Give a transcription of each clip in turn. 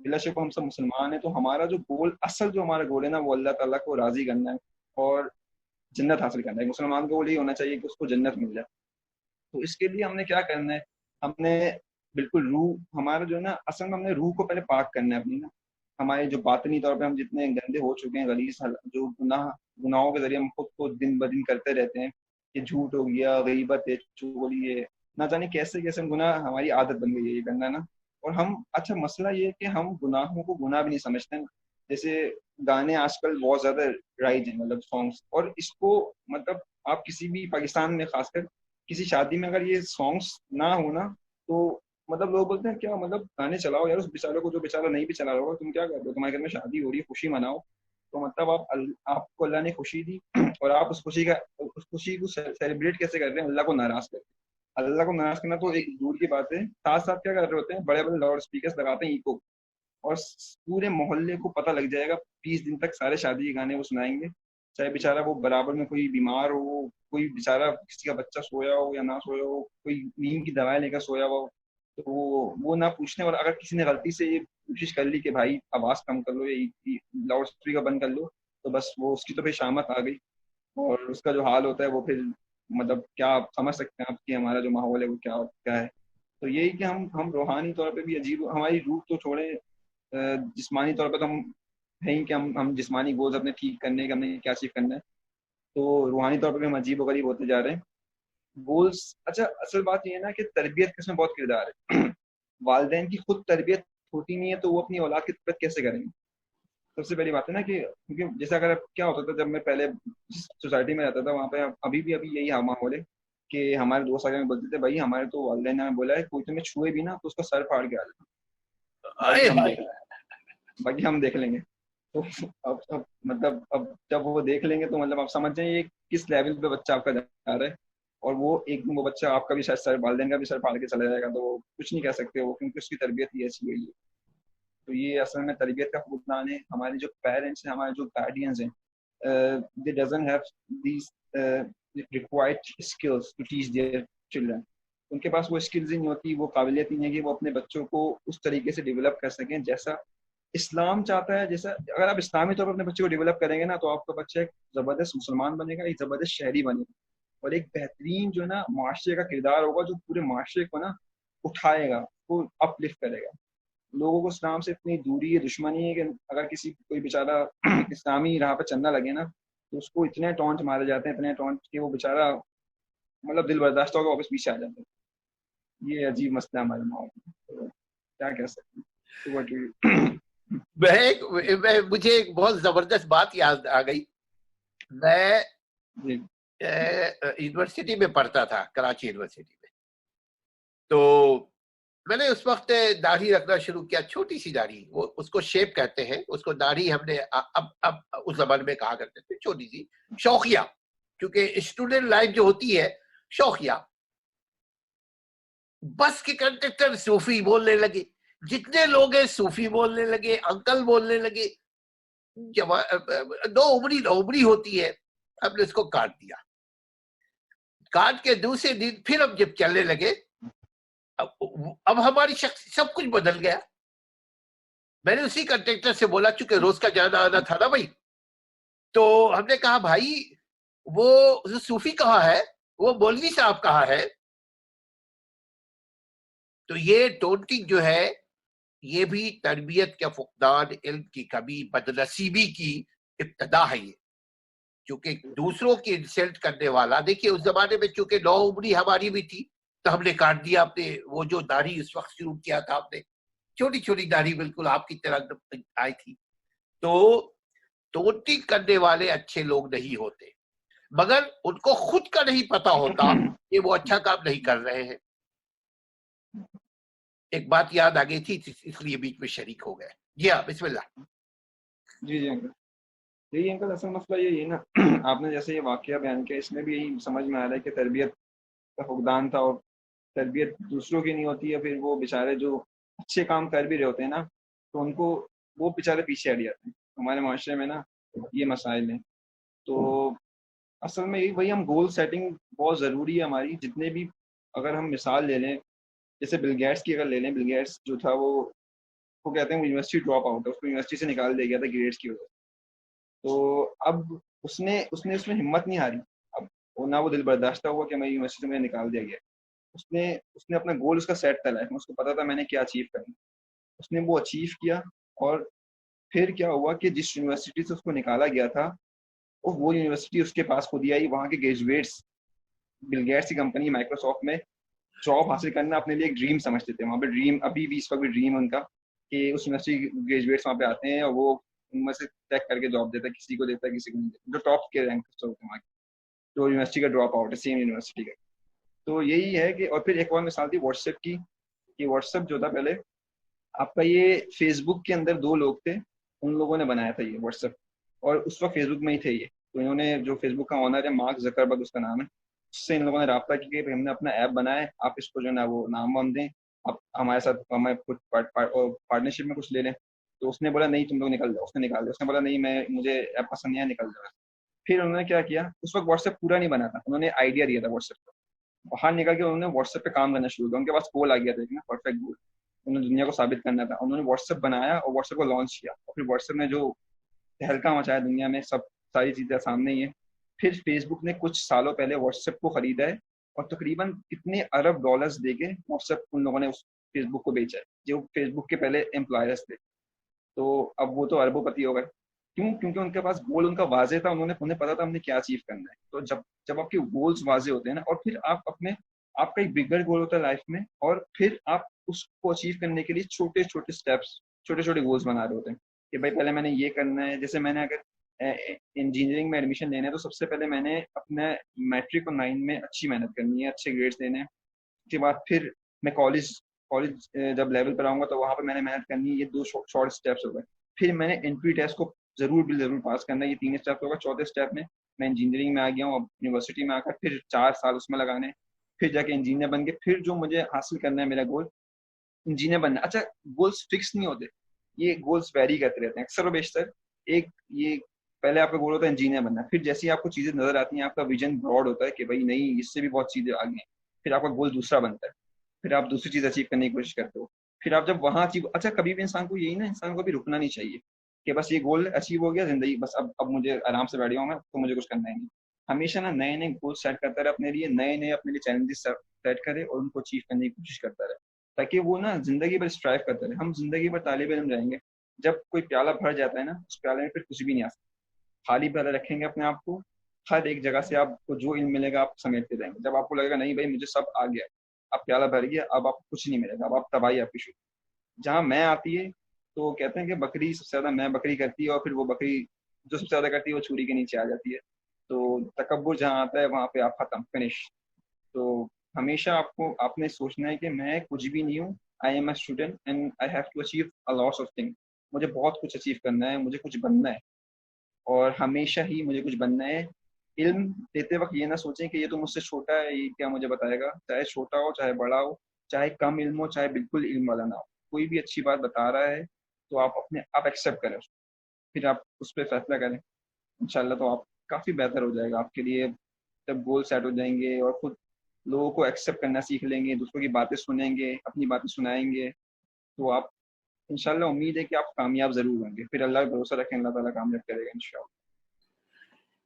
بلا شک ہم سب مسلمان ہیں، تو ہمارا جو گول، اصل جو ہمارا گول ہے نا، وہ اللہ تعالیٰ کو راضی کرنا ہے اور جنت حاصل کرنا ہے. مسلمان کو گول یہ ہونا چاہیے کہ اس کو جنت مل جائے. تو اس کے لیے ہم نے کیا کرنا ہے، ہم نے بالکل روح، ہمارا جو ہے نا، اصل میں ہم نے روح کو پہلے پاک کرنا ہے اپنی نا. ہمارے جو باطنی طور پہ ہم جتنے گندے ہو چکے ہیں، غلیظ جو گناہوں کے ذریعے ہم خود کو دن بدن کرتے رہتے ہیں، یہ جھوٹ ہو گیا، غیبت ہے، چغلی ہے، نہ جانے کیسے کیسے گناہ ہماری عادت بن گئی ہے یہ کرنا نا. اور ہم، اچھا مسئلہ یہ ہے کہ ہم گناہوں کو گناہ بھی نہیں سمجھتے ہیں. جیسے گانے آج کل بہت زیادہ رائج ہیں، مطلب سانگس، اور اس کو مطلب آپ کسی بھی پاکستان میں خاص کر کسی شادی میں اگر یہ سانگس نہ ہونا تو مطلب لوگ بولتے ہیں کیا مطلب گانے چلاؤ یار اس بیچارے کو، جو بیچارہ نہیں بھی چلا رہا ہوگا، تم کیا کر رہے ہو، تمہارے گھر میں شادی ہو رہی ہے، خوشی مناؤ. تو مطلب آپ کو اللہ نے خوشی دی اور آپ اس خوشی کو سیلیبریٹ کیسے کر رہے ہیں، اللہ کو ناراض کر کے. اللہ کو ناراض کرنا تو ایک دور کی بات ہے، ساتھ ساتھ کیا کر رہے ہوتے ہیں، بڑے بڑے لاؤڈ اسپیکرز لگاتے ہیں ایکو، اور پورے محلے کو پتہ لگ جائے گا، 20 دن تک سارے شادی کے گانے وہ سنائیں گے، چاہے بیچارہ وہ برابر میں کوئی بیمار ہو، کوئی بیچارہ کسی کا بچہ سویا ہو یا نہ سویا ہو، کوئی نیند کی دوائیں لے کر سویا ہو، تو وہ نہ پوچھنے. اور اگر کسی نے غلطی سے یہ کوشش کر لی کہ بھائی آواز کم کر لو یا لاؤڈ اسپیکر بند کر لو، تو بس وہ اس کی تو پھر شامت آ گئی. اور اس کا جو حال ہوتا ہے وہ پھر مطلب کیا آپ سمجھ سکتے ہیں آپ کہ ہمارا جو ماحول ہے وہ کیا ہے. تو یہی کہ ہم روحانی طور پہ بھی عجیب، ہماری روح تو چھوڑے، جسمانی طور پہ تو ہم ہیں کہ ہم جسمانی گولز اپنے ٹھیک کرنے کے، ہم نے کیا چیز کرنا ہے، تو روحانی طور پہ بھی ہم عجیب و غریب ہوتے جا رہے ہیں. گولز، اچھا اصل بات یہ ہے نا کہ تربیت کا اس میں بہت کردار ہے. والدین کی خود تربیت ہوتی نہیں ہے تو وہ اپنی اولاد کی تربیت کیسے کریں گے؟ سب سے پہلی بات ہے نا کہ کیونکہ جیسا اگر کیا ہوتا تھا جب میں پہلے جس سوسائٹی میں رہتا تھا وہاں پہ ابھی یہی ماحول ہے کہ ہمارے دوست آگے میں بولتے تھے بھائی ہمارے تو والدین نے بولا ہے کوئی تمہیں چھوئے بھی نا تو اس کا سر پھاڑ کے آ جانا، باقی ہم دیکھ لیں گے. تو اب مطلب اب جب وہ دیکھ لیں گے تو مطلب آپ سمجھ جائیں یہ کس لیول پہ بچہ آپ کا جا رہا ہے. اور وہ ایک دن وہ بچہ آپ کا بھی شاید سر، والدین کا بھی سر پھاڑ کے چلا جائے گا، تو وہ کچھ نہیں کہہ سکتے وہ، کیونکہ اس کی تربیت ہی ایسی ہوئی ہے. تو یہ اصل میں تربیت کا فقدان ہے. ہمارے جو پیرنٹس ہیں، ہمارے جو گارڈینز ہیں، they doesn't have these required skills to teach their children. ان کے پاس وہ اسکلز ہی نہیں ہوتی، وہ قابلیت ہی نہیں ہے کہ وہ اپنے بچوں کو اس طریقے سے ڈیولپ کر سکیں جیسا اسلام چاہتا ہے. جیسا اگر آپ اسلامی طور پر اپنے بچے کو ڈیولپ کریں گے نا تو آپ کا بچہ ایک زبردست مسلمان بنے گا، ایک زبردست شہری بنے گا، اور ایک بہترین جو ہے نا معاشرے کا کردار ہوگا، جو پورے معاشرے کو نا اٹھائے گا، وہ اپ لفٹ کرے گا. لوگوں کو اسلام سے اتنی دوری ہے، دشمنی ہے کہ اگر کوئی بیچارہ اسلامی راہ پہ چلنا لگے نا تو اس کو اتنے ٹونٹ مارے جاتے ہیں، اتنے ٹونٹ کہ وہ بیچارہ مطلب دل برداشت ہوگا واپس پیچھے آ جاتا ہے. یہ عجیب مسئلہ ہمارے ماحول میں، کیا کہہ سکتے ہیں. مجھے ایک بہت زبردست بات یاد آ گئی. میں یونیورسٹی میں پڑھتا تھا، کراچی یونیورسٹی میں. تو میں نے اس وقت داڑھی رکھنا شروع کیا، چھوٹی سی داڑھی، وہ اس کو شیپ کہتے ہیں، اس کو داڑھی ہم نے اب اس زمانے میں کہا کرتے تھے، چھوٹی سی شوخیہ، کیونکہ اسٹوڈنٹ لائف جو ہوتی ہے شوخیہ. بس کے کنڈکٹر صوفی بولنے لگے، جتنے لوگ ہیں صوفی بولنے لگے، انکل بولنے لگے. دو عمری ہوتی ہے. ہم نے اس کو کاٹ دیا. کاٹ کے دوسرے دن پھر ہم جب چلنے لگے، اب ہماری شخص سب کچھ بدل گیا. میں نے اسی کنٹریکٹر سے بولا، چونکہ روز کا جانا آنا تھا نا بھائی، تو ہم نے کہا بھائی وہ صوفی کہاں ہے، وہ مولوی صاحب کہاں ہے. تو یہ ٹونٹنگ جو ہے یہ بھی تربیت کا فقدان، علم کی کمی، بدنصیبی کی ابتدا ہے. یہ چونکہ دوسروں کی انسلٹ کرنے والا، دیکھیے اس زمانے میں چونکہ نو عمری ہماری بھی تھی تو ہم نے کاٹ دیا اپنے وہ جو داڑھی اس وقت شروع کیا تھا ہم نے، چھوٹی چھوٹی داڑھی بالکل آپ کی طرح آئی تھی. تو ٹونٹنگ کرنے والے اچھے لوگ نہیں ہوتے، مگر ان کو خود کا نہیں پتا ہوتا کہ وہ اچھا کام نہیں کر رہے ہیں. ایک بات یاد آ گئی تھی اس لیے بیچ میں شریک ہو گئے. جی ہاں، بسم اللہ. جی انکل، یہی انکل اصل مسئلہ یہی ہے نا، آپ نے جیسے یہ واقعہ بیان کیا اس میں بھی یہی سمجھ میں آ رہا ہے کہ تربیت کا فقدان تھا، اور تربیت دوسروں کی نہیں ہوتی ہے. پھر وہ بیچارے جو اچھے کام کر بھی رہے ہوتے ہیں نا تو ان کو وہ بیچارے پیچھے ہٹ جاتے ہیں. ہمارے معاشرے میں نا یہ مسائل ہیں. تو اصل میں یہی وہی ہم گول سیٹنگ بہت ضروری ہے ہماری. جتنے بھی اگر ہم مثال لے لیں، جیسے بل گیٹس کی اگر لے لیں، بل گیٹس جو تھا وہ کو کہتے ہیں وہ یونیورسٹی ڈراپ آؤٹ ہے, اس کو یونیورسٹی سے نکال دیا گیا تھا گریڈس کی وجہ سے. تو اب اس نے اس میں ہمت نہیں ہاری, اب نہ وہ دل برداشتہ ہوا کہ میں یونیورسٹی سے مجھے نکال دیا گیا. اس نے اپنا گول اس کا سیٹ تھا لائف میں, اس کو پتا تھا میں نے کیا اچیو کرنا, اس نے وہ اچیو کیا. اور پھر کیا ہوا کہ جس یونیورسٹی سے اس کو نکالا گیا تھا وہ یونیورسٹی اس کے پاس خود ہی آئی. وہاں کے گریجویٹس بل گیٹس کی کمپنی مائکروسافٹ میں جاب حاصل کرنا اپنے لیے ایک ڈریم سمجھتے تھے. وہاں پہ ڈریم ابھی بھی اس وقت بھی ڈریم ان کا کہ اس یونیورسٹی گریجویٹس وہاں پہ آتے ہیں اور وہ ان میں سے چیک کر کے جاب دیتا ہے, کسی کو دیتا ہے کسی کو نہیں دیتا, جو ٹاپ کے رینک ہوتے ہیں وہاں کے, جو یونیورسٹی کا ڈراپ آؤٹ ہے سیم یونیورسٹی کا. تو یہی ہے کہ اور پھر ایک اور مثال تھی واٹس ایپ کی, کہ واٹس ایپ جو تھا پہلے آپ کا یہ فیس بک کے اندر 2 لوگ تھے, ان لوگوں نے بنایا تھا یہ واٹس ایپ, اور اس وقت فیس بک میں ہی تھے یہ. تو انہوں نے جو فیس بک کا آنر ہے مارک زکربرگ اس کا نام ہے, اس سے ان لوگوں نے رابطہ کیا کہ ہم نے اپنا ایپ بنایا ہے, آپ اس کو جو ہے نا وہ نام وام دیں, آپ ہمارے ساتھ ہمیں کچھ پارٹنرشپ میں کچھ لے لیں. تو اس نے بولا نہیں تم لوگ نکل جاؤ, اس نے نکال دیا. اس نے بولا نہیں مجھے ایپ پسند نہیں ہے, نکل جاؤ. پھر انہوں نے کیا کیا, اس وقت واٹس ایپ پورا نہیں بنا تھا, انہوں نے آئیڈیا دیا تھا واٹس ایپ کا, باہر نکل کے انہوں نے واٹس ایپ پہ کام کرنا شروع کیا. ان کے پاس گول آ گیا تھا پرفیکٹ گول, انہوں نے دنیا کو ثابت کرنا تھا. انہوں نے واٹس ایپ بنایا اور واٹس ایپ کو لانچ کیا, اور پھر واٹس ایپ نے جو تہلکا مچایا دنیا میں, سب ساری چیزیں سامنے ہی ہیں. پھر فیس بک نے کچھ سالوں پہلے واٹس ایپ کو خریدا ہے, اور تقریباً کتنے ارب ڈالرز دے کے واٹس ایپ ان لوگوں نے اس فیس بک کو بیچا ہے, جو فیس بک کے پہلے امپلائرز تھے. تو اب وہ تو اربوں پتی ہو گئے. کیوں؟ کیونکہ ان کے پاس گول ان کا واضح تھا, انہیں پتا تھا ہم نے کیا اچیو کرنا ہے. تو جب آپ کے گولز واضح ہوتے ہیں نا, اور پھر آپ کا ایک بگر گول ہوتا ہے لائف میں, اور پھر آپ اس کو اچیو کرنے کے لیے چھوٹے چھوٹے اسٹیپس, چھوٹے چھوٹے گولز بنا رہے ہوتے ہیں کہ بھائی پہلے میں نے یہ کرنا ہے. جیسے میں نے اگر انجینئرنگ میں ایڈمیشن لینا ہے تو سب سے پہلے میں نے اپنا میٹرک اور 9 میں اچھی محنت کرنی ہے, اچھے گریڈس لینے ہیں. اس کے بعد پھر میں کالج جب لیول پر آؤں گا تو وہاں پہ میں نے محنت کرنی ہے. یہ 2 شارٹ اسٹیپس ہو گئے. پھر میں نے انٹری ٹیسٹ کو ضرور پاس کرنا ہے, یہ 3 اسٹیپ ہوگا. چوتھے اسٹیپ میں انجینئرنگ میں آ گیا ہوں, اب یونیورسٹی میں آ کر پھر 4 سال اس میں لگانے, پھر جا کے انجینئر بن کے پھر جو مجھے حاصل کرنا ہے میرا گول انجینئر بننا. اچھا گولس فکس نہیں ہوتے, یہ گولس ویری کرتے رہتے ہیں اکثر و بیشتر. ایک یہ پہلے آپ کا گول ہوتا ہے انجینئر بننا, پھر جیسی آپ کو چیزیں نظر آتی ہیں, آپ کا ویژن براڈ ہوتا ہے کہ بھائی نہیں اس سے بھی بہت چیزیں آگے ہیں, پھر آپ کا گول دوسرا بنتا ہے, پھر آپ دوسری چیز اچیو کرنے کی کوشش کرتے ہو. پھر آپ جب وہاں اچیو, اچھا کبھی بھی انسان کو یہی نا, انسان کو بھی رکنا نہیں چاہیے کہ بس یہ گول اچیو ہو گیا زندگی بس, اب مجھے آرام سے بیٹھ گیا ہوں میں تو مجھے کچھ کرنا ہی نہیں. ہمیشہ نا نئے گول سیٹ کرتا رہے اپنے لیے, نئے اپنے لیے چیلنجز سیٹ کرے اور ان کو اچیو کرنے کی کوشش کرتا رہے, تاکہ وہ نا زندگی پر اسٹرائیو کرتا رہے. ہم زندگی پر طالب علم رہیں گے, جب کوئی پیالہ بھر جاتا ہے نا, اس پیالے میں پھر کچھ بھی نہیں آ سکتا. خالی پیالہ رکھیں گے اپنے آپ کو, ہر ایک جگہ سے آپ کو جو علم ملے گا آپ سمیٹتے رہیں گے. جب آپ کو لگے گا نہیں بھائی مجھے سب آ گیا, اب پیالہ بھر گیا, اب آپ کو کچھ نہیں ملے گا, اب آپ تباہی آپ کی شروع. جہاں میں آتی ہے تو کہتے ہیں کہ بکری سب سے زیادہ میں بکری کرتی ہے, اور پھر وہ بکری جو سب سے زیادہ کرتی ہے وہ چھری کے نیچے آ جاتی ہے. تو تکبر جہاں آتا ہے وہاں پہ آپ ختم, فنش. تو ہمیشہ آپ نے سوچنا ہے کہ میں کچھ بھی نہیں ہوں, I am a student and I have to achieve a lot of thing. مجھے بہت کچھ اچیو کرنا ہے, مجھے کچھ بننا ہے, اور ہمیشہ ہی مجھے کچھ بننا ہے. علم دیتے وقت یہ نہ سوچیں کہ یہ تو مجھ سے چھوٹا ہے, یہ کیا مجھے بتائے گا. چاہے چھوٹا ہو چاہے بڑا ہو, چاہے کم علم ہو چاہے بالکل علم والا نہ ہو, کوئی بھی اچھی بات بتا رہا ہے تو آپ ایکسیپٹ کریں, پھر آپ اس پہ فیصلہ کریں. انشاءاللہ تو آپ کافی بہتر ہو جائے گا آپ کے لیے. جب گول سیٹ ہو جائیں گے اور خود لوگوں کو ایکسیپٹ کرنا سیکھ لیں گے, دوسروں کی باتیں سنیں گے, اپنی باتیں سنائیں گے, تو آپ انشاءاللہ امید ہے کہ آپ کامیاب ضرور ہوں گے. پھر اللہ کا بھروسہ رکھیں, اللہ تعالیٰ کامیاب کرے گا انشاءاللہ.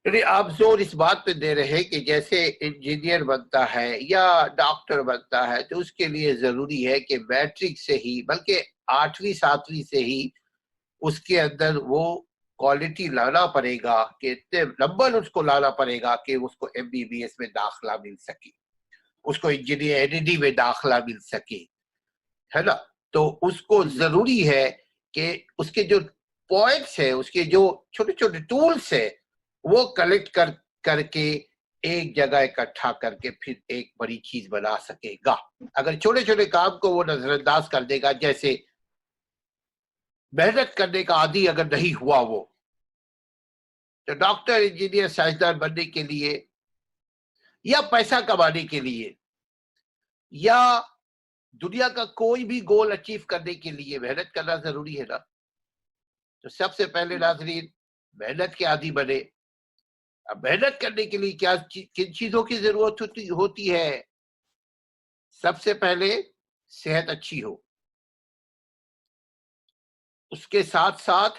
یعنی آپ زور اس بات پہ دے رہے کہ جیسے انجینئر بنتا ہے یا ڈاکٹر بنتا ہے تو اس کے لیے ضروری ہے کہ میٹرک سے ہی بلکہ 8ویں 7ویں سے ہی اس کے اندر وہ کوالٹی لانا پڑے گا, کہ اتنے نمبر اس کو لانا پڑے گا کہ اس کو MBBS میں داخلہ مل سکے, اس کو انجینئر ND میں داخلہ مل سکے, ہے نا. تو اس کو ضروری ہے کہ اس کے جو پوائنٹس ہیں, اس کے جو چھوٹے چھوٹے ٹولس ہیں وہ کلیکٹ کر کے ایک جگہ اکٹھا کر کے پھر ایک بڑی چیز بنا سکے گا. اگر چھوٹے چھوٹے کام کو وہ نظر انداز کر دے گا, جیسے محنت کرنے کا عادی اگر نہیں ہوا وہ, تو ڈاکٹر انجینئر سائنسدان بننے کے لیے یا پیسہ کمانے کے لیے یا دنیا کا کوئی بھی گول اچیو کرنے کے لیے محنت کرنا ضروری ہے نا. تو سب سے پہلے ناظرین محنت کے عادی بنے. اب محنت کرنے کے لیے کن چیزوں کی ضرورت ہوتی ہے؟ سب سے پہلے صحت اچھی ہو, اس کے ساتھ ساتھ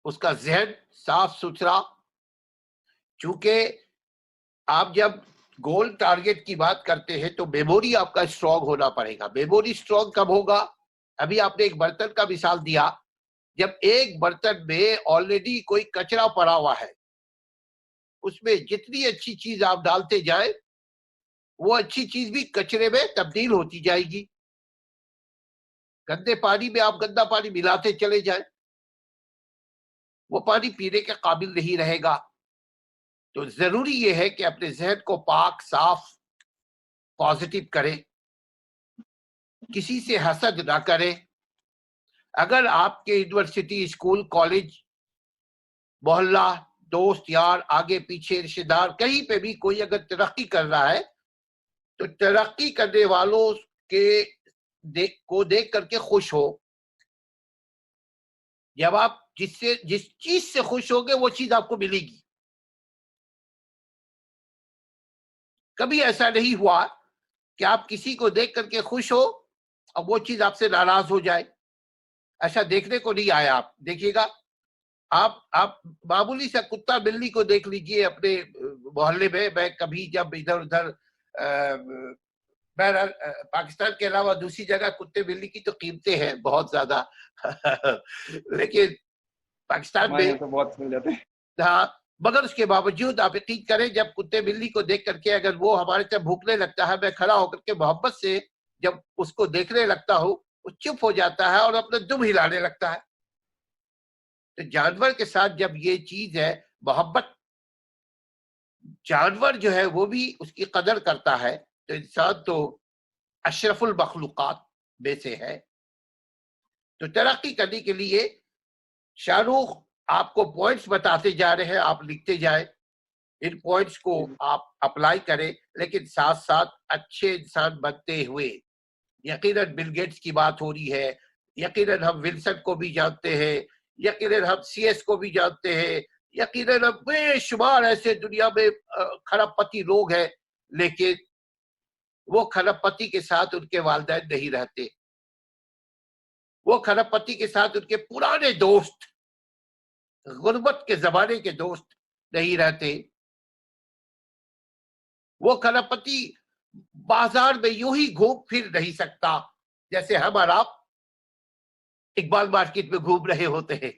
اس کا ذہن صاف ستھرا. چونکہ آپ جب گول ٹارگیٹ کی بات کرتے ہیں تو میموری آپ کا اسٹرانگ ہونا پڑے گا. میموری اسٹرانگ کب ہوگا؟ ابھی آپ نے ایک برتن کا مثال دیا. جب ایک برتن میں آلریڈی کوئی کچرا پڑا ہوا ہے، اس میں جتنی اچھی چیز آپ ڈالتے جائیں وہ اچھی چیز بھی کچرے میں تبدیل ہوتی جائے گی. گندے پانی میں آپ گندا پانی ملاتے چلے جائیں، وہ پانی پینے کے قابل نہیں رہے گا. تو ضروری یہ ہے کہ اپنے ذہن کو پاک صاف پازیٹیو کریں، کسی سے حسد نہ کریں. اگر آپ کے یونیورسٹی، اسکول، کالج، محلہ، دوست یار، آگے پیچھے رشتے دار، کہیں پہ بھی کوئی اگر ترقی کر رہا ہے تو ترقی کرنے والوں کو دیکھ کر کے خوش ہو. جب آپ جس چیز سے خوش ہوگے وہ چیز آپ کو ملے گی. کبھی ایسا نہیں ہوا کہ آپ کسی کو دیکھ کر کے خوش ہو اور وہ چیز آپ سے ناراض ہو جائے. ایسا دیکھنے کو نہیں آیا. آپ دیکھیے گا، آپ معمولی سا کتا بلی کو دیکھ لیجئے اپنے محلے میں. میں کبھی جب ادھر ادھر پاکستان کے علاوہ دوسری جگہ کتے بلی کی تو قیمتیں ہیں بہت زیادہ لیکن پاکستان میں تو بہت مل جاتے ہیں. ہاں، مگر اس کے باوجود آپ یقین کریں جب کتے بلی کو دیکھ کر کے اگر وہ ہمارے سے بھوکنے لگتا ہے، میں کھڑا ہو کر کے محبت سے جب اس کو دیکھنے لگتا ہوں وہ چپ ہو جاتا ہے اور اپنا دم ہلانے لگتا ہے. تو جانور کے ساتھ جب یہ چیز ہے محبت، جانور جو ہے وہ بھی اس کی قدر کرتا ہے. تو انسان تو اشرف المخلوقات میں سے ہے. تو ترقی کرنے کے لیے شاہ رخ آپ کو پوائنٹس بتاتے جا رہے ہیں، آپ لکھتے جائیں، ان پوائنٹس کو آپ اپلائی کریں، لیکن ساتھ ساتھ اچھے انسان بنتے ہوئے. یقیناً بل گیٹس کی بات ہو رہی ہے، یقیناً ہم ولسن کو بھی جانتے ہیں، یقیناً ہم سی ایس کو بھی جانتے ہیں، یقیناً ہم بے شمار ایسے دنیا میں کھرب پتی لوگ ہیں، لیکن وہ کھرب پتی کے ساتھ ان کے والدین نہیں رہتے. وہ کھرب پتی کے ساتھ ان کے پرانے دوست، غربت کے زمانے کے دوست نہیں رہتے. وہ کھرب پتی بازار میں یوں ہی گھوم پھر نہیں سکتا جیسے ہم اور آپ اقبال مارکیٹ میں گھوم رہے ہوتے ہیں.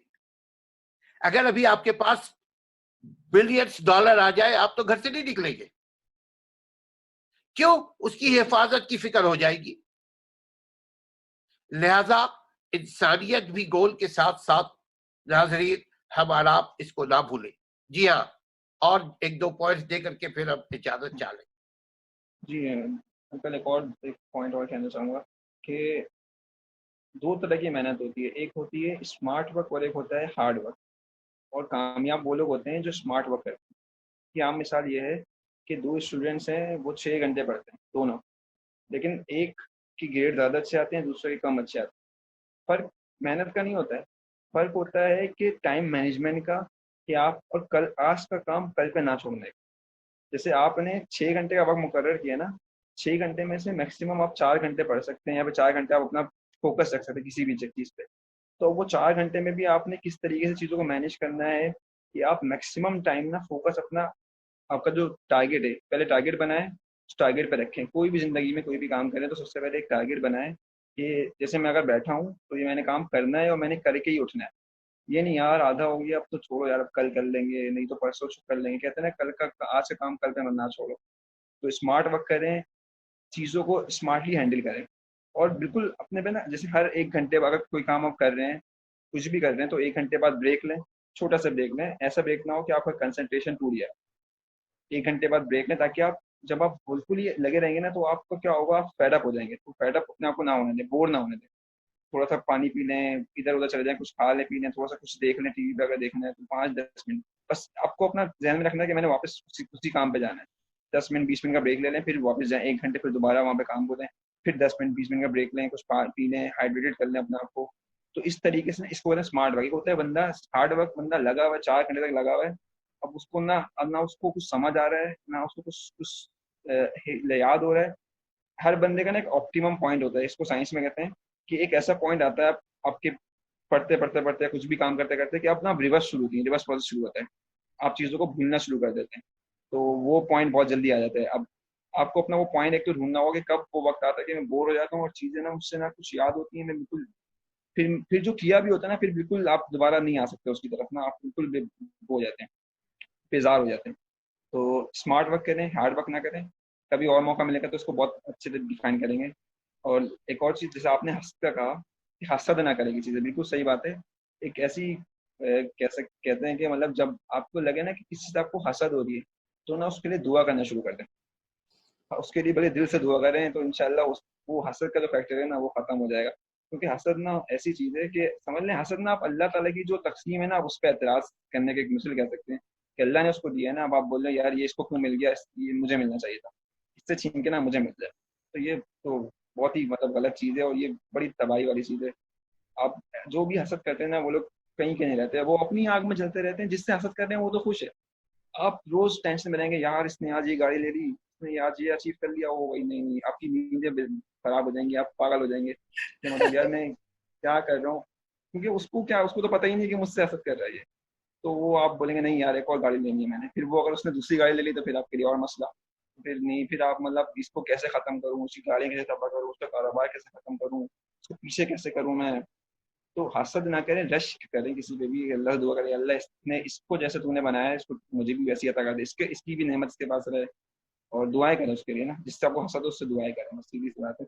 اگر ابھی آپ کے پاس بلینز ڈالر آ جائے آپ تو گھر سے نہیں نکلیں گے. کیوں؟ اس کی حفاظت کی فکر ہو جائے گی. لہذا انسانیت بھی گول کے ساتھ ساتھ ناظرین ہم اور آپ اس کو نہ بھولیں. جی ہاں، اور ایک دو پوائنٹس دے کر کے پھر ہم اجازت چالیں. جی انکل، ایک پوائنٹ اور کہنا چاہوں گا کہ دو طرح کی محنت ہوتی ہے. ایک ہوتی ہے اسمارٹ ورک اور ایک ہوتا ہے ہارڈ ورک. اور کامیاب وہ لوگ ہوتے ہیں جو اسمارٹ ورک کرتے ہیں. کی عام مثال یہ ہے کہ دو اسٹوڈنٹس ہیں، وہ 6 گھنٹے پڑھتے ہیں دونوں، لیکن ایک کی گریڈ زیادہ اچھے آتے ہیں، دوسرے کے کم اچھے آتے ہیں. فرق محنت کا نہیں ہوتا ہے، فرق ہوتا ہے کہ ٹائم مینجمنٹ کا، کہ آپ اور کل آج کا کام کل پہ نہ چھوڑنے کا. جیسے آپ نے 6 گھنٹے کا وقت مقرر کیا نا، 6 گھنٹے میں سے میکسیمم آپ 4 گھنٹے پڑھ سکتے ہیں، یا پھر 4 گھنٹے آپ اپنا فوکس رکھ سکتے ہیں کسی بھی چیز پہ. تو وہ 4 گھنٹے میں بھی آپ نے کس طریقے سے چیزوں کو مینیج کرنا ہے کہ آپ میکسیمم ٹائم نا فوکس اپنا، آپ کا جو ٹارگیٹ ہے پہلے ٹارگیٹ بنائیں، اس ٹارگیٹ پہ رکھیں. کوئی بھی زندگی میں کوئی بھی کام کریں تو سب سے پہلے ایک ٹارگیٹ بنائیں کہ جیسے میں اگر بیٹھا ہوں تو یہ میں نے کام کرنا ہے اور میں نے کر کے ہی اٹھنا ہے. یہ نہیں یار آدھا ہو گیا اب تو چھوڑو یار، اب کل کر لیں گے، نہیں تو پرسوں کر لیں گے. کہتے ہیں نا کل کا آج سے کام کل پہ نہ چھوڑو. تو اسمارٹ ورک کریں، چیزوں کو اسمارٹلی ہینڈل کریں. اور بالکل اپنے پہ نا، جیسے ہر 1 گھنٹے بعد اگر کوئی کام آپ کر رہے ہیں، کچھ بھی کر رہے ہیں، تو 1 گھنٹے بعد بریک لیں. چھوٹا سا بریک لیں، ایسا بریک نہ ہو کہ آپ کا کنسنٹریشن ٹوٹ جائے. 1 گھنٹے بعد بریک لیں تاکہ آپ جب آپ بالکل ہی لگے رہیں گے نا تو آپ کو کیا ہوگا، آپ فیڈ اپ ہو جائیں گے. تو فیڈ اپ اپنے آپ کو نہ ہونے دیں، بور نہ ہونے دیں. تھوڑا سا پانی پی لیں، ادھر ادھر چلے جائیں، کچھ کھا لیں پی لیں، تھوڑا سا کچھ دیکھ لیں ٹی وی پہ اگر دیکھنا ہے تو 5-10 منٹ بس. آپ کو اپنا ذہن میں رکھنا ہے کہ میں نے واپس اسی کام پہ جانا ہے. 10 منٹ 20 منٹ کا بریک لے لیں، پھر واپس جائیں 1 گھنٹے، پھر دوبارہ وہاں پہ کام کو دیں، پھر 10 منٹ 20 منٹ کا بریک لیں، کچھ پی لیں، ہائیڈریٹڈ کر لیں اپنے آپ کو. تو اس طریقے سے اس کو اسمارٹ ورک ہوتا ہے. بندہ ہارڈ ورک بندہ لگا ہوا ہے، 4 گھنٹے تک لگا ہوا ہے، اب اس کو نہ اس کو کچھ سمجھ آ رہا ہے، نہ اس کو کچھ یاد ہو رہا ہے. ہر بندے کا نا ایک آپٹیمم پوائنٹ ہوتا ہے، اس کو سائنس میں کہتے ہیں کہ ایک ایسا پوائنٹ آتا ہے آپ کے پڑھتے پڑھتے پڑھتے کچھ بھی کام کرتے کرتے کہ آپ نا ریورس شروع ہوتی ہے، ریورس پروسیس شروع ہوتا ہے، آپ چیزوں کو بھولنا شروع کر دیتے ہیں، تو وہ پوائنٹ بہت جلدی آ جاتا ہے. اب آپ کو اپنا وہ پوائنٹ ایک تو ڈھونڈنا ہوگا کہ کب وہ وقت آتا ہے کہ میں بور ہو جاتا ہوں اور چیزیں نا مجھ سے نہ کچھ یاد ہوتی ہیں، میں بالکل پھر جو کیا بھی ہوتا ہے نا پھر بالکل آپ دوبارہ نہیں آ سکتے اس کی طرف نا، آپ بالکل ہو جاتے ہیں، بیزار ہو جاتے ہیں. تو اسمارٹ ورک کریں، ہارڈ ورک نہ کریں. کبھی اور موقع ملے گا تو اس کو بہت اچھے سے ڈیفائن کریں گے. اور ایک اور چیز جیسے آپ نے حسد کا کہا کہ حسد نہ کرے گی چیزیں، بالکل صحیح بات ہے. ایک ایسی کیسے کہتے ہیں کہ مطلب جب آپ کو لگے نا کہ کسی سے آپ کو حسد ہو رہی ہے تو نا اس کے لیے دعا کرنا شروع کر دیں، اس کے لیے بڑے دل سے دعا کریں تو انشاءاللہ وہ حسد کا جو فیکٹر ہے نا وہ ختم ہو جائے گا. کیونکہ حسد نا ایسی چیز ہے کہ سمجھ لیں حسد نا آپ اللہ تعالیٰ کی جو تقسیم ہے نا اس پہ اعتراض کرنے کے ایک مثل کہہ سکتے ہیں کہ اللہ نے اس کو دیا ہے نا، اب آپ بول رہے ہیں یار یہ اس کو کیوں مل گیا، یہ مجھے ملنا چاہیے تھا، اس سے چھین کے نا مجھے مل جائے. تو یہ تو بہت ہی مطلب غلط چیز ہے اور یہ بڑی تباہی والی چیز ہے. آپ جو بھی حسد کرتے ہیں نا وہ لوگ کہیں کے نہیں رہتے، وہ اپنی آگ میں جلتے رہتے ہیں. جس سے حسد کر رہے ہیں وہ تو خوش ہے، آپ روز ٹینشن میں رہیں گے یار اس نے آج یہ گاڑی لے لی، اس نے آج یہ اچیو کر لیا، وہ وہی نہیں، آپ کی نیندیں خراب ہو جائیں گی، آپ پاگل ہو جائیں گے کہ مطلب یار میں کیا کر رہا ہوں. کیونکہ اس کو تو پتہ ہی نہیں کہ مجھ سے حسد کر رہا ہے یہ. تو وہ آپ بولیں گے نہیں یار ایک اور گاڑی لینی ہے میں نے، پھر وہ اگر اس نے دوسری گاڑی لے لی تو پھر آپ کے لیے اور مسئلہ. پھر نہیں، پھر آپ مطلب اس کو کیسے ختم کروں، اس کی گاڑی کیسے تباہ کروں، اس کا کاروبار کیسے ختم کروں، اس کو پیچھے کیسے کروں میں. تو حسد نہ کریں، رشک کریں کسی پہ بھی. اللہ دعا کرے اللہ اس کو جیسے تو نے بنایا ہے اس کو مجھے بھی ویسی عطا کر دے، اس کی بھی نعمت اس کے پاس رہے. اور دعائیں کریں اس کے لیے نا، جس سے آپ کو حسد ہو اس سے دعائیں کریں، بس سیدھی سی بات ہے.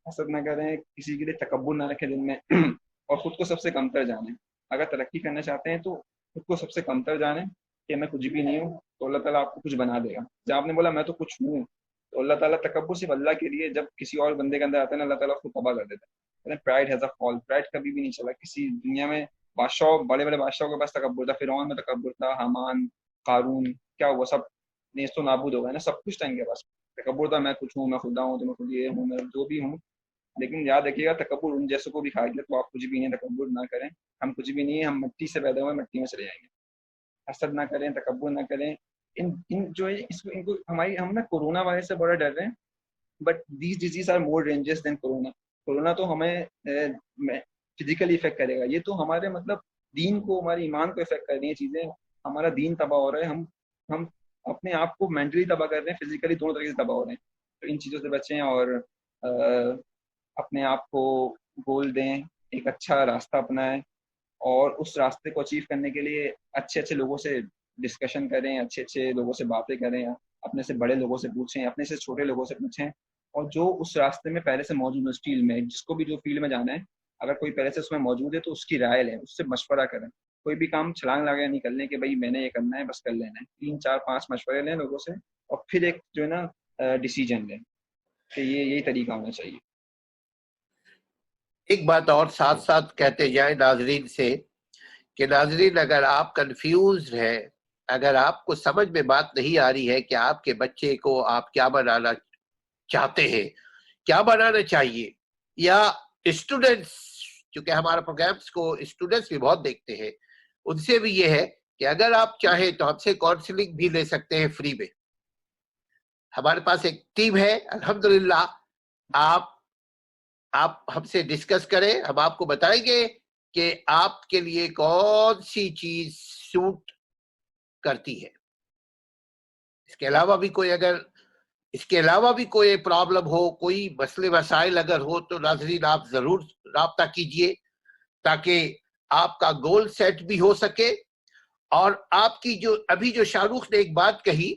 حسد نہ کریں، کسی کے لیے تکبر نہ رکھیں دل میں اور خود کو سب سے کمتر جانیں. اگر ترقی کرنا چاہتے ہیں تو خود کو سب سے کمتر جانیں کہ میں کچھ بھی نہیں ہوں، تو اللہ تعالیٰ آپ کو کچھ بنا دے گا. جب آپ نے بولا میں تو کچھ ہوں، تو اللہ تعالیٰ تکبر صرف اللہ کے لیے، جب کسی اور بندے کے اندر آتا ہے نا اللہ تعالیٰ اس کو تباہ کر دیتا ہے. Pride has a fall, pride کبھی بھی نہیں چلا کسی دنیا میں. بادشاہ، بڑے بڑے بادشاہوں کے پاس تکبر تھا، فرعون میں تکبر تھا، حامان، قارون، کیا ہوا سب نیست و نابود ہو گئے نا، سب کچھ تھا ان کے پاس. تکبر تھا میں کچھ ہوں، میں خدا ہوں، تو میں خود یہ ہوں، میں جو بھی ہوں. لیکن یاد رکھیے گا تکبر ان جیسوں کو بھی کھا گیا، تو آپ کچھ بھی نہیں. تکبر نہ کریں، ہم کچھ بھی نہیں ہیں، ہم مٹی سے پیدا ہوئے مٹی میں چلے جائیں گے. حسد نہ کریں، تکبر نہ کریں. ان جو ہے ان کو ہم نا کورونا وائرس سے بڑا ڈر رہے ہیں، but these diseases are more dangerous than corona. Corona تو ہمیں فزیکلی افیکٹ کرے گا، یہ تو ہمارے مطلب دین کو، ہمارے ایمان کو افیکٹ کر رہی ہیں چیزیں. ہمارا دین تباہ ہو رہا ہے، ہم اپنے آپ کو مینٹلی تباہ کر رہے ہیں، فزیکلی دونوں طریقے سے تباہ ہو رہے ہیں. تو ان چیزوں سے بچیں اور اپنے آپ کو گول دیں، ایک اچھا راستہ اپنائیں اور اس راستے کو اچیو کرنے کے لیے اچھے اچھے لوگوں سے ڈسکشن کریں، اچھے اچھے لوگوں سے باتیں کریں، اپنے سے بڑے لوگوں سے پوچھیں، اپنے سے چھوٹے لوگوں سے پوچھیں. اور جو اس راستے میں پہلے سے موجود ہے، اس فیلڈ میں، جس کو بھی جو فیلڈ میں جانا ہے، اگر کوئی پہلے سے اس میں موجود ہے تو اس کی رائے لیں، اس سے مشورہ کریں. کوئی بھی کام چھلانگ لگا نہیں کرنے کہ بھائی میں نے یہ کرنا ہے بس کر لینا ہے. 3 4 5 مشورے لیں لوگوں سے اور پھر ایک جو ہے نا ڈیسیجن لیں کہ یہی طریقہ ہونا چاہیے. ایک بات اور ساتھ ساتھ کہتے جائیں ناظرین سے کہ ناظرین اگر آپ کنفیوزڈ ہیں، اگر آپ کو سمجھ میں بات نہیں آ رہی ہے کہ آپ کے بچے کو آپ کیا بنانا چاہتے ہیں، کیا بنانا چاہیے، یا اسٹوڈنٹس، چونکہ ہمارا پروگرامس کو اسٹوڈنٹس بھی بہت دیکھتے ہیں، ان سے بھی یہ ہے کہ اگر آپ چاہیں تو ہم سے کاؤنسلنگ بھی لے سکتے ہیں فری میں. ہمارے پاس ایک ٹیم ہے الحمدللہ. آپ ہم سے ڈسکس کریں، ہم آپ کو بتائیں گے کہ آپ کے لیے کون سی چیز سوٹ کرتی ہے. اس کے علاوہ بھی کوئی پرابلم ہو، کوئی مسئلے مسائل اگر ہو تو ناظرین آپ ضرور رابطہ کیجئے تاکہ آپ کا گول سیٹ بھی ہو سکے. اور آپ کی جو شاہ رخ نے ایک بات کہی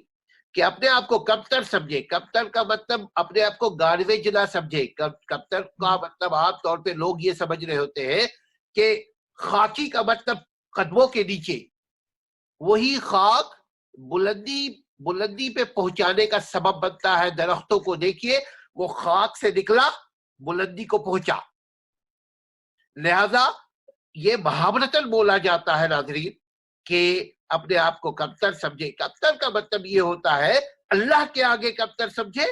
کہ اپنے آپ کو کمتر سمجھے. کمتر کا مطلب اپنے آپ کو گاربیج نہ سمجھے. کمتر کا مطلب عام طور پہ لوگ یہ سمجھ رہے ہوتے ہیں کہ خاکی کا مطلب قدموں کے نیچے. وہی خاک بلندی پہ پہنچانے کا سبب بنتا ہے. درختوں کو دیکھیے، وہ خاک سے نکلا بلندی کو پہنچا. لہذا یہ محاورتاً بولا جاتا ہے ناظرین کہ اپنے آپ کو کمتر سمجھے. کمتر کا مطلب یہ ہوتا ہے اللہ کے آگے کمتر سمجھے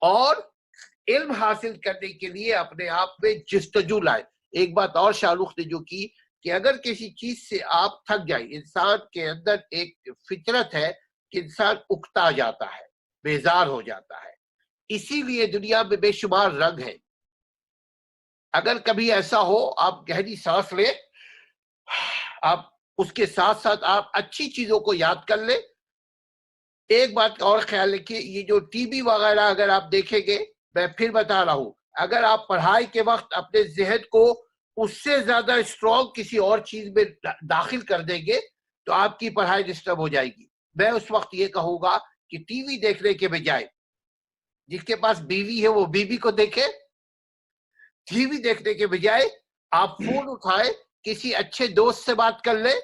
اور علم حاصل کرنے کے لیے اپنے آپ میں جستجو لائے. ایک بات اور شاہ رخ نے جو کی کہ اگر کسی چیز سے آپ تھک جائیں، انسان کے اندر ایک فطرت ہے کہ انسان اکتا جاتا ہے، بیزار ہو جاتا ہے. اسی لیے دنیا میں بے شمار رنگ ہے. اگر کبھی ایسا ہو آپ گہری سانس لیں, آپ اس کے ساتھ ساتھ آپ اچھی چیزوں کو یاد کر لیں. ایک بات اور خیال رکھیے, یہ جو ٹی وی وغیرہ اگر آپ دیکھیں گے, میں پھر بتا رہا ہوں, اگر آپ پڑھائی کے وقت اپنے ذہن کو اس سے زیادہ اسٹرانگ کسی اور چیز میں داخل کر دیں گے تو آپ کی پڑھائی ڈسٹرب ہو جائے گی. میں اس وقت یہ کہوں گا کہ ٹی وی دیکھنے کے بجائے جس کے پاس بیوی ہے وہ بیوی کو دیکھے, ٹی وی دیکھنے کے بجائے آپ فون اٹھائے, کسی اچھے دوست سے بات کر لیں.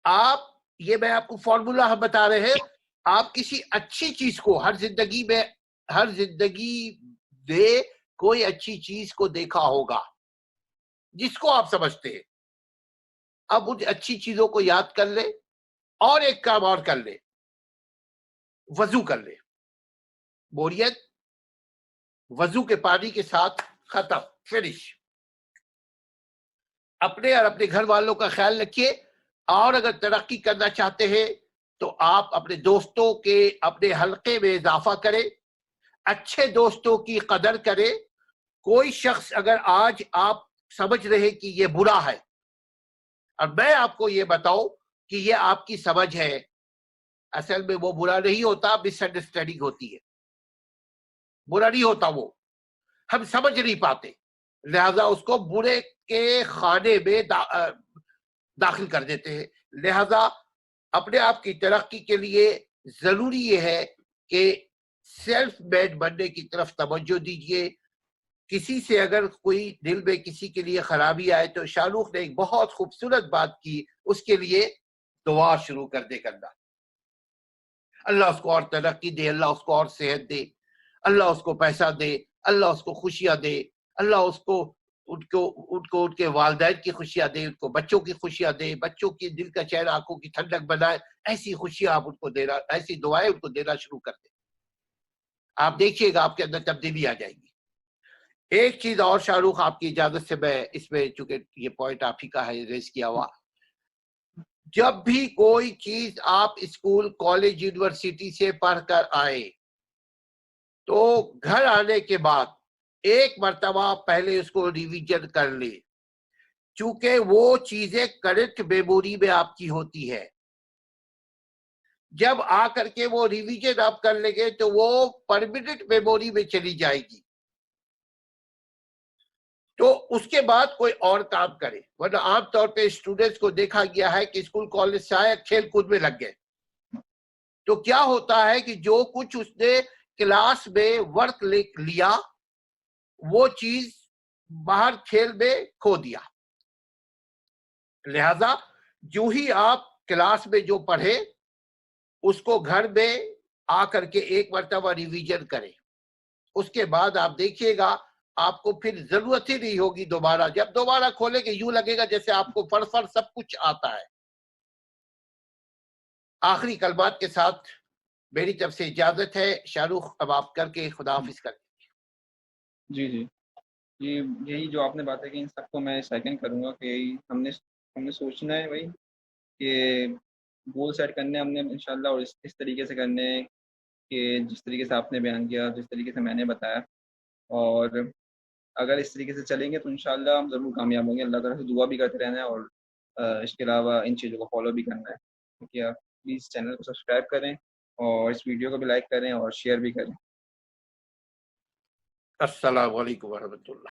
آپ, یہ میں آپ کو فارمولا ہم بتا رہے ہیں, آپ کسی اچھی چیز کو ہر زندگی میں کوئی اچھی چیز کو دیکھا ہوگا جس کو آپ سمجھتے ہیں. اب ان اچھی چیزوں کو یاد کر لیں, اور ایک کام اور کر لیں, وضو کر لیں. بوریت وضو کے پانی کے ساتھ ختم, فنش. اپنے اور اپنے گھر والوں کا خیال رکھیے, اور اگر ترقی کرنا چاہتے ہیں تو آپ اپنے دوستوں کے اپنے حلقے میں اضافہ کریں, اچھے دوستوں کی قدر کریں. کوئی شخص اگر آج آپ سمجھ رہے کہ یہ برا ہے, اور میں آپ کو یہ بتاؤں کہ یہ آپ کی سمجھ ہے, اصل میں وہ برا نہیں ہوتا, مس انڈرسٹینڈنگ ہوتی ہے. برا نہیں ہوتا, وہ ہم سمجھ نہیں پاتے, لہذا اس کو برے کے خانے میں داخل کر دیتے ہیں. لہذا اپنے آپ کی ترقی کے لیے ضروری یہ ہے کہ سیلف میڈ بننے کی طرف توجہ دیجیے. کسی سے اگر کوئی دل میں کسی کے لیے خرابی آئے تو شاہ رخ نے ایک بہت خوبصورت بات کی, اس کے لیے دعا شروع کر دے کرنا. اللہ اس کو اور ترقی دے, اللہ اس کو اور صحت دے, اللہ اس کو پیسہ دے, اللہ اس کو خوشیاں دے, اللہ اس کو ان کے والدین کی خوشیاں دے, ان کو بچوں کی خوشیاں دے, بچوں کی دل کا چہرہ آنکھوں کی ٹھنڈک بنائے. ایسی خوشیاں آپ ان کو دینا, ایسی دعائیں ان کو دینا شروع کر دیں. آپ دیکھیے گا آپ کے اندر تبدیلی آ جائے گی. ایک چیز اور شاہ رخ, آپ کی اجازت سے میں اس میں, چونکہ یہ پوائنٹ آپ ہی کا ہے ریز کیا ہوا, جب بھی کوئی چیز آپ اسکول کالج یونیورسٹی سے پڑھ کر آئے تو گھر آنے کے بعد ایک مرتبہ پہلے اس کو ریویژن کر لے, چونکہ وہ چیزیں کرنٹ میموری میں آپ کی ہوتی ہے. جب آ کر کے وہ ریویژن آپ کر لیں گے تو وہ پرماننٹ میموری میں چلی جائے گی, تو اس کے بعد کوئی اور کام کرے. ورنہ عام طور پہ اسٹوڈنٹس کو دیکھا گیا ہے کہ اسکول کالج سے آئے کھیل کود میں لگ گئے, تو کیا ہوتا ہے کہ جو کچھ اس نے کلاس میں ورک لیا وہ چیز باہر کھیل میں کھو دیا. لہذا جو ہی آپ کلاس میں جو پڑھے اس کو گھر میں آ کر کے ایک مرتبہ ریویژن کریں. اس کے بعد آپ دیکھیے گا آپ کو پھر ضرورت ہی نہیں ہوگی دوبارہ, جب دوبارہ کھولے گے یوں لگے گا جیسے آپ کو فر سب کچھ آتا ہے. آخری کلمات کے ساتھ میری طرف سے اجازت ہے. شاہ رخ اب آپ کر کے خدا حافظ کر. جی جی, یہی جو آپ نے باتیں کی ان سب کو میں سیکنڈ کروں گا کہ ہم نے سوچنا ہے وہی کہ گول سیٹ کرنے ہم نے انشاءاللہ, اور اس طریقے سے کرنے کہ جس طریقے سے آپ نے بیان کیا, جس طریقے سے میں نے بتایا, اور اگر اس طریقے سے چلیں گے تو انشاءاللہ ہم ضرور کامیاب ہوں گے. اللہ تعالیٰ سے دعا بھی کرتے رہنا ہے, اور اس کے علاوہ ان چیزوں کو فالو بھی کرنا ہے. کیونکہ آپ پلیز چینل کو سبسکرائب کریں اور اس ویڈیو کو بھی لائک کریں اور شیئر بھی کریں. السلام علیکم ورحمۃ اللہ.